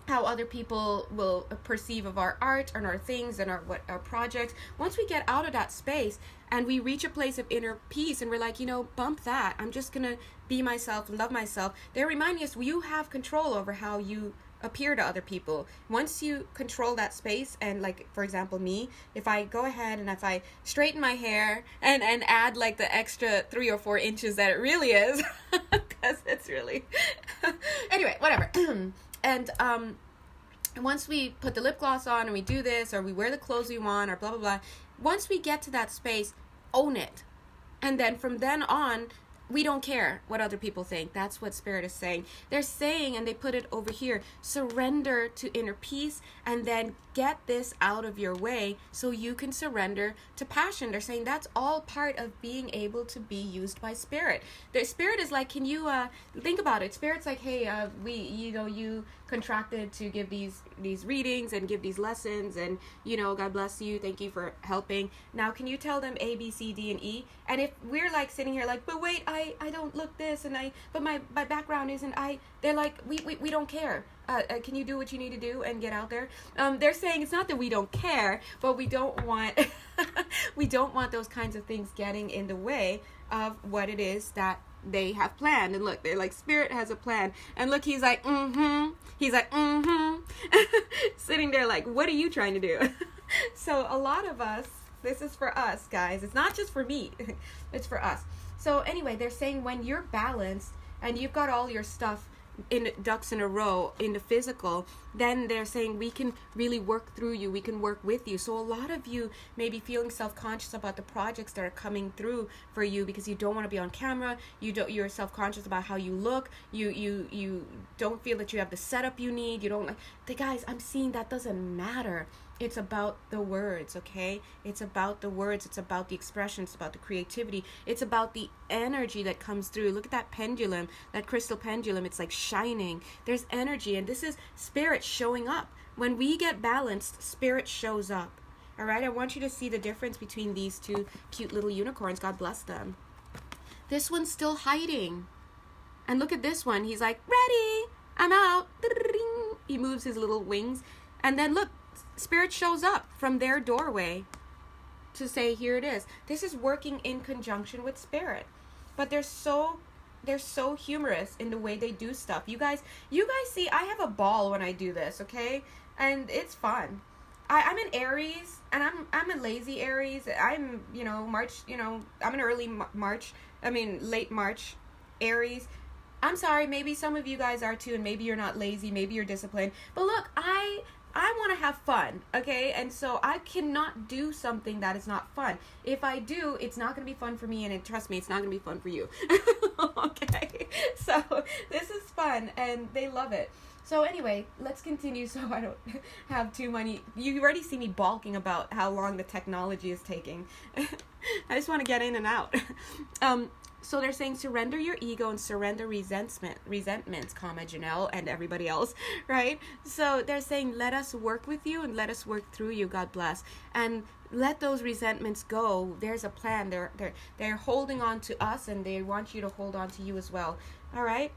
other people will perceive of our art and our things and our projects. Once we get out of that space and we reach a place of inner peace and we're like, bump that. I'm just going to be myself and love myself. They're reminding us you have control over how you appear to other people. Once you control that space, and like, for example, me, if I go ahead and if I straighten my hair and add like the extra 3 or 4 inches that it really is, because it's really, anyway, whatever. And once we put the lip gloss on and we do this, or we wear the clothes we want, or blah, blah, blah, once we get to that space, own it. And then from then on, we don't care what other people think. That's what Spirit is saying. They're saying, and they put it over here, surrender to inner peace, and then get this out of your way so you can surrender to passion. They're saying that's all part of being able to be used by Spirit. The Spirit is like, can you think about it? Spirit's like, hey, you contracted to give these readings and give these lessons, and God bless you, thank you for helping. Now can you tell them A, B, C, D, and E? And if we're like sitting here like, but wait, I don't look this, and but my background isn't, they're like, we don't care. Can you do what you need to do and get out there? They're saying it's not that we don't care, but we don't want we don't want those kinds of things getting in the way of what it is that they have planned. And look, they're like, Spirit has a plan. And look, he's like, he's like, Sitting there like, what are you trying to do? So a lot of us, this is for us, guys. It's not just for me. It's for us. So anyway, they're saying when you're balanced and you've got all your stuff in ducks in a row in the physical, then they're saying we can really work through you, we can work with you. So a lot of you may be feeling self-conscious about the projects that are coming through for you because you don't want to be on camera, you're self-conscious about how you look, you don't feel that you have the setup you need, you don't like the guys. I'm seeing that doesn't matter. It's about the words, okay? It's about the words. It's about the expression. It's about the creativity. It's about the energy that comes through. Look at that pendulum, that crystal pendulum. It's like shining. There's energy, and this is spirit showing up. When we get balanced, spirit shows up. All right? I want you to see the difference between these two cute little unicorns. God bless them. This one's still hiding. And look at this one. He's like, ready. I'm out. He moves his little wings. And then look. Spirit shows up from their doorway to say, here it is. This is working in conjunction with spirit. But they're so humorous in the way they do stuff. You guys see, I have a ball when I do this, okay? And it's fun. I'm an Aries, and I'm a lazy Aries. I'm, March, I'm an late March Aries. I'm sorry, maybe some of you guys are too, and maybe you're not lazy, maybe you're disciplined. But look, I want to have fun, okay? And so I cannot do something that is not fun. If I do, it's not going to be fun for me, and trust me, it's not going to be fun for you. Okay? So this is fun, and they love it. So anyway, let's continue so I don't have too many. You already see me balking about how long the technology is taking. I just want to get in and out. So they're saying surrender your ego and surrender resentments, Jonelle and everybody else, right? So they're saying let us work with you and let us work through you, God bless. And let those resentments go. There's a plan. They're holding on to us, and they want you to hold on to you as well. All right?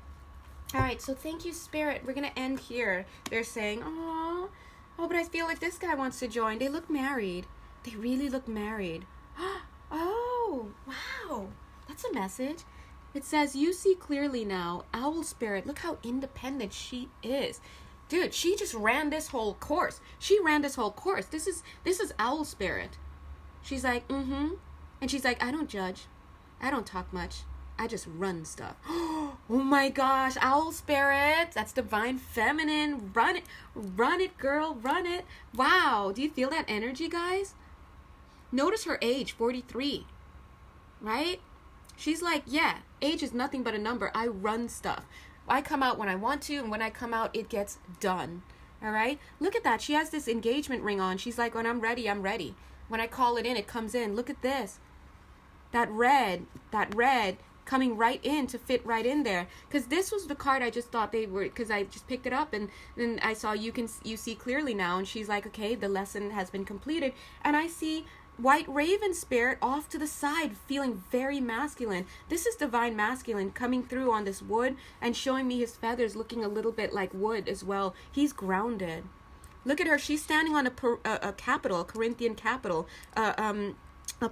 All right, so thank you, Spirit. We're going to end here. They're saying, oh, but I feel like this guy wants to join. They look married. They really look married. Oh, wow. That's a message. It says, you see clearly now, Owl Spirit. Look how independent she is. Dude, she just ran this whole course. This is Owl Spirit. She's like, And she's like, I don't judge. I don't talk much. I just run stuff. Oh my gosh, Owl Spirit. That's divine feminine. Run it, girl, run it. Wow, do you feel that energy, guys? Notice her age, 43, right? She's like, yeah, age is nothing but a number. I run stuff. I come out when I want to, and when I come out, it gets done. All right? Look at that. She has this engagement ring on. She's like, when I'm ready, I'm ready. When I call it in, it comes in. Look at this. That red coming right in to fit right in there. Because this was the card I just thought they were, because I just picked it up, and then I saw you see clearly now. And she's like, okay, the lesson has been completed. And I see White Raven Spirit off to the side, feeling very masculine. This is divine masculine coming through on this wood and showing me his feathers looking a little bit like wood as well. He's grounded. Look at her. She's standing on a capital, a Corinthian capital, a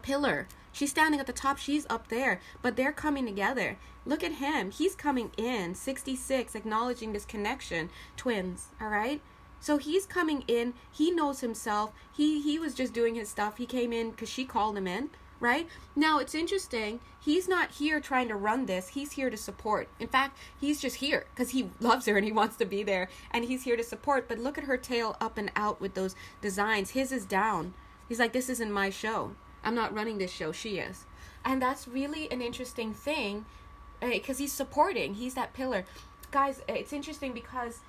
pillar. She's standing at the top. She's up there. But they're coming together. Look at him. He's coming in. 66, acknowledging this connection. Twins, all right? So he's coming in. He knows himself. He was just doing his stuff. He came in because she called him in, right? Now, it's interesting. He's not here trying to run this. He's here to support. In fact, he's just here because he loves her and he wants to be there. And he's here to support. But look at her tail up and out with those designs. His is down. He's like, this isn't my show. I'm not running this show. She is. And that's really an interesting thing because he's supporting. He's that pillar. Guys, it's interesting because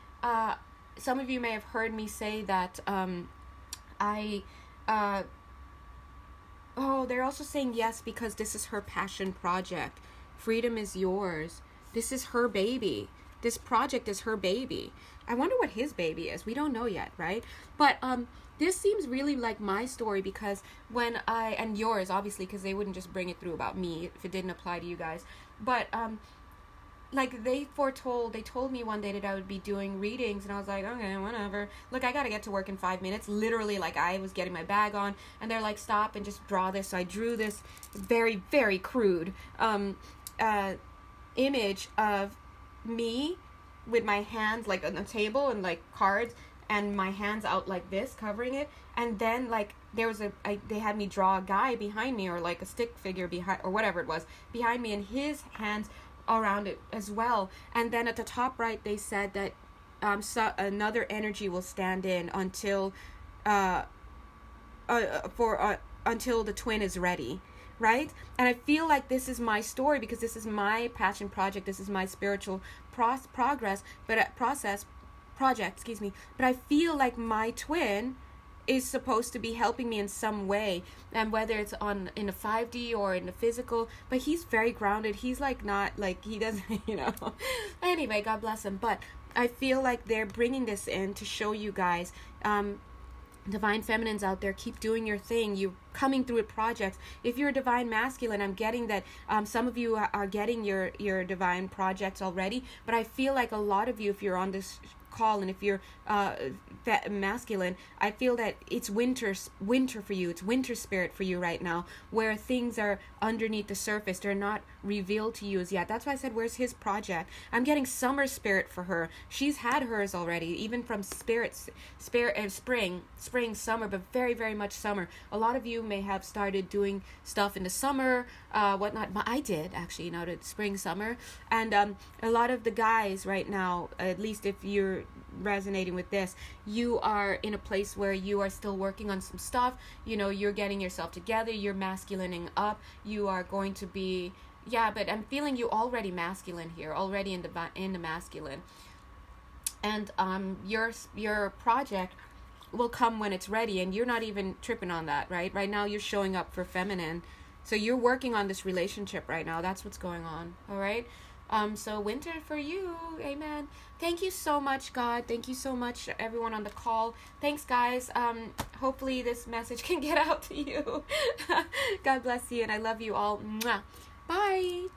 some of you may have heard me say that they're also saying yes because this is her passion project. Freedom is yours. This is her baby. This project is her baby. I wonder what his baby is. We don't know yet, right? But this seems really like my story because and yours, obviously, because they wouldn't just bring it through about me if it didn't apply to you guys. But like they told me one day that I would be doing readings, and I was like, okay, whatever. Look, I gotta get to work in 5 minutes. Literally, like I was getting my bag on, and they're like, stop and just draw this. So I drew this very, very crude image of me with my hands like on the table and like cards, and my hands out like this, covering it. And then like there was they had me draw a guy behind me, or like a stick figure behind, or whatever it was, behind me, and his hands around it as well. And then at the top right, they said that so another energy will stand in until until the twin is ready, right? And I feel like this is my story, because this is my passion project, this is my spiritual progress, but project, excuse me. But I feel like my twin is supposed to be helping me in some way, and whether it's in a 5D or in the physical, but he's very grounded. He's like not like, he doesn't, anyway, God bless him. But I feel like they're bringing this in to show you guys, divine feminines out there, keep doing your thing. You're coming through with projects. If you're a divine masculine, I'm getting that some of you are getting your divine projects already, but I feel like a lot of you, if you're on this call, and if you're masculine, I feel that it's winter for you. It's winter spirit for you right now, where things are underneath the surface. They're not revealed to you as yet. That's why I said, where's his project? I'm getting summer spirit for her. She's had hers already, even from spring, summer, but very, very much summer. A lot of you may have started doing stuff in the summer, whatnot. I did actually, to spring, summer, and a lot of the guys right now, at least if you're resonating with this, you are in a place where you are still working on some stuff. You're getting yourself together, you're masculining up, you are going to be, but I'm feeling you already masculine here, already in the masculine, and your project will come when it's ready, and you're not even tripping on that. Right now you're showing up for feminine, so you're working on this relationship right now. That's what's going on. All right. So winter for you. Amen. Thank you so much, God. Thank you so much, everyone on the call. Thanks, guys. Hopefully this message can get out to you. God bless you, and I love you all. Mwah. Bye.